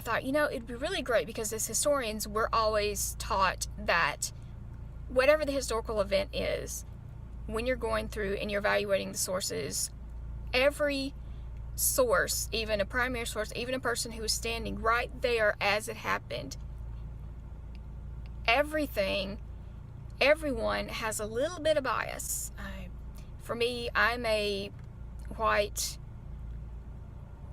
thought, it'd be really great because as historians, we're always taught that whatever the historical event is, when you're going through and you're evaluating the sources, every source, even a primary source, even a person who was standing right there as it happened, everyone has a little bit of bias. For me, I'm a white,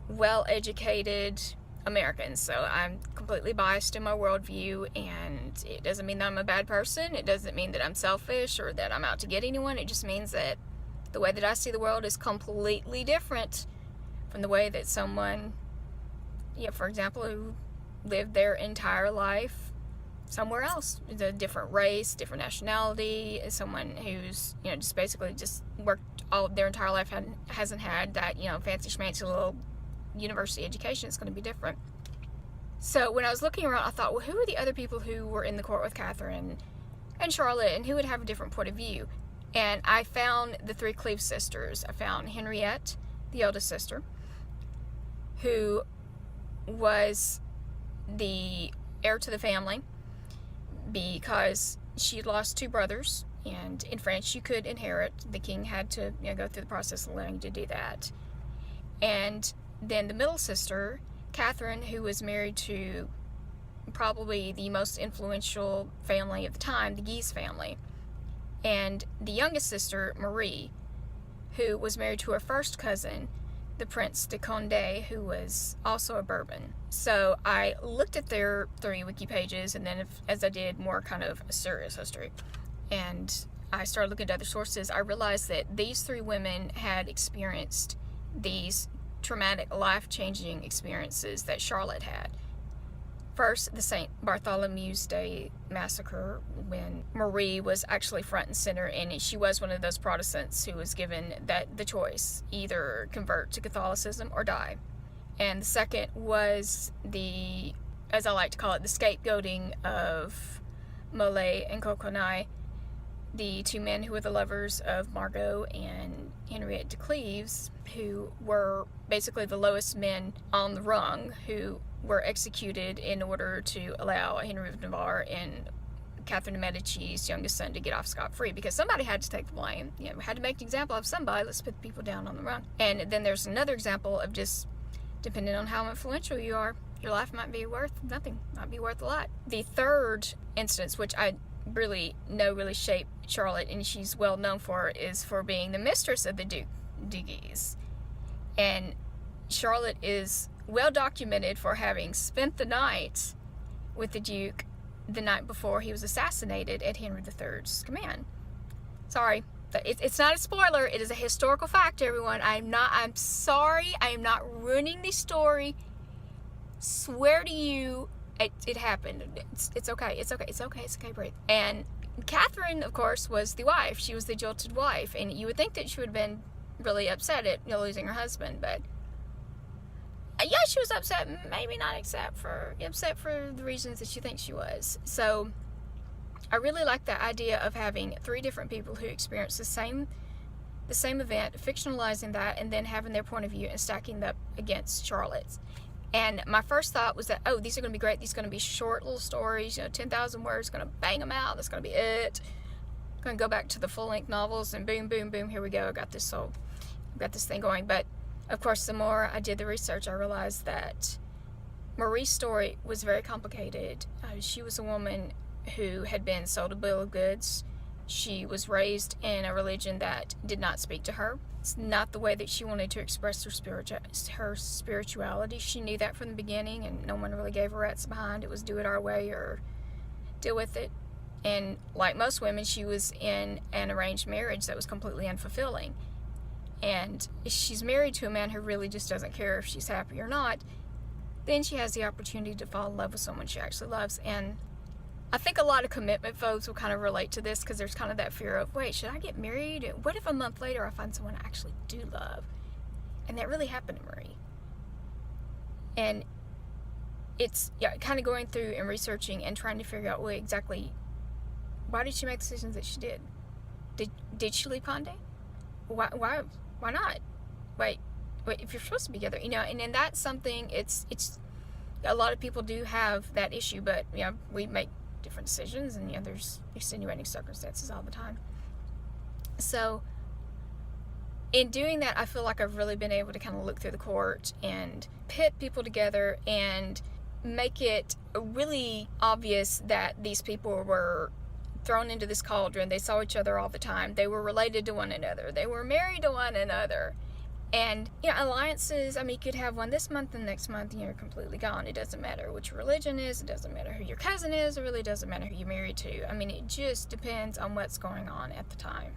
well-educated American, so I'm completely biased in my worldview, and it doesn't mean that I'm a bad person. It doesn't mean that I'm selfish or that I'm out to get anyone. It just means that the way that I see the world is completely different from the way that someone, for example, who lived their entire life somewhere else, a different race, different nationality, someone who's, just basically just worked all of their entire life, hasn't had that, fancy schmancy little university education. It's going to be different. So when I was looking around, I thought, well, who are the other people who were in the court with Catherine and Charlotte, and who would have a different point of view? And I found the three Cleves sisters. I found Henriette, the eldest sister, who was the heir to the family because she lost two brothers, and in France you could inherit. The king had to go through the process of allowing you to do that. And then the middle sister, Catherine, who was married to probably the most influential family of the time, the Guise family. And the youngest sister, Marie, who was married to her first cousin, the Prince de Condé, who was also a Bourbon. So I looked at their three wiki pages, and then as I did more kind of a serious history, and I started looking at other sources, I realized that these three women had experienced these traumatic, life-changing experiences that Charlotte had. First, the St. Bartholomew's Day massacre, when Marie was actually front and center, and she was one of those Protestants who was given the choice, either convert to Catholicism or die. And the second was the, as I like to call it, the scapegoating of Molay and Coconais, the two men who were the lovers of Margot and Henriette de Cleves, who were basically the lowest men on the rung, who were executed in order to allow Henry of Navarre and Catherine de Medici's youngest son to get off scot-free, because somebody had to take the blame. We had to make an example of somebody. Let's put the people down on the run. And then there's another example of just, depending on how influential you are, your life might be worth nothing, might be worth a lot. The third instance, which I really know really shaped Charlotte, and she's well known for, is for being the mistress of the Duke de Guise. And Charlotte is well documented for having spent the night with the Duke the night before he was assassinated at Henry III's command. Sorry, it's not a spoiler. It is a historical fact, everyone. I'm sorry. I am not ruining the story. Swear to you, it happened. It's okay. It's okay. Breathe. And Catherine, of course, was the wife. She was the jilted wife, and you would think that she would have been really upset at losing her husband, but yeah, she was upset, maybe not upset for the reasons that she thinks she was. So I really like the idea of having three different people who experience the same event, fictionalizing that, and then having their point of view and stacking them up against Charlotte's. And my first thought was that, oh, these are going to be great. These are going to be short little stories, 10,000 words, going to bang them out. That's going to be it. I'm going to go back to the full-length novels, and boom, boom, boom, here we go. I've got this thing going. But of course, the more I did the research, I realized that Marie's story was very complicated. She was a woman who had been sold a bill of goods. She was raised in a religion that did not speak to her. It's not the way that she wanted to express her spirituality. She knew that from the beginning, and no one really gave her rats behind. It was do it our way or deal with it. And like most women, she was in an arranged marriage that was completely unfulfilling. And if she's married to a man who really just doesn't care if she's happy or not, then she has the opportunity to fall in love with someone she actually loves. And I think a lot of commitment folks will kind of relate to this, because there's kind of that fear of, wait, should I get married? What if a month later I find someone I actually do love? And that really happened to Marie. And it's kind of going through and researching and trying to figure out, well, exactly why did she make the decisions that she did? Did she leave Condé? Why not? Wait, if you're supposed to be together, and then that's something, it's a lot of people do have that issue, but we make different decisions, and there's extenuating circumstances all the time. So in doing that, I feel like I've really been able to kind of look through the court and pit people together and make it really obvious that these people were thrown into this cauldron. They saw each other all the time. They were related to one another. They were married to one another. And alliances, you could have one this month and next month you're completely gone. It doesn't matter which religion is. It doesn't matter who your cousin is. It really doesn't matter who you're married to. It just depends on what's going on at the time.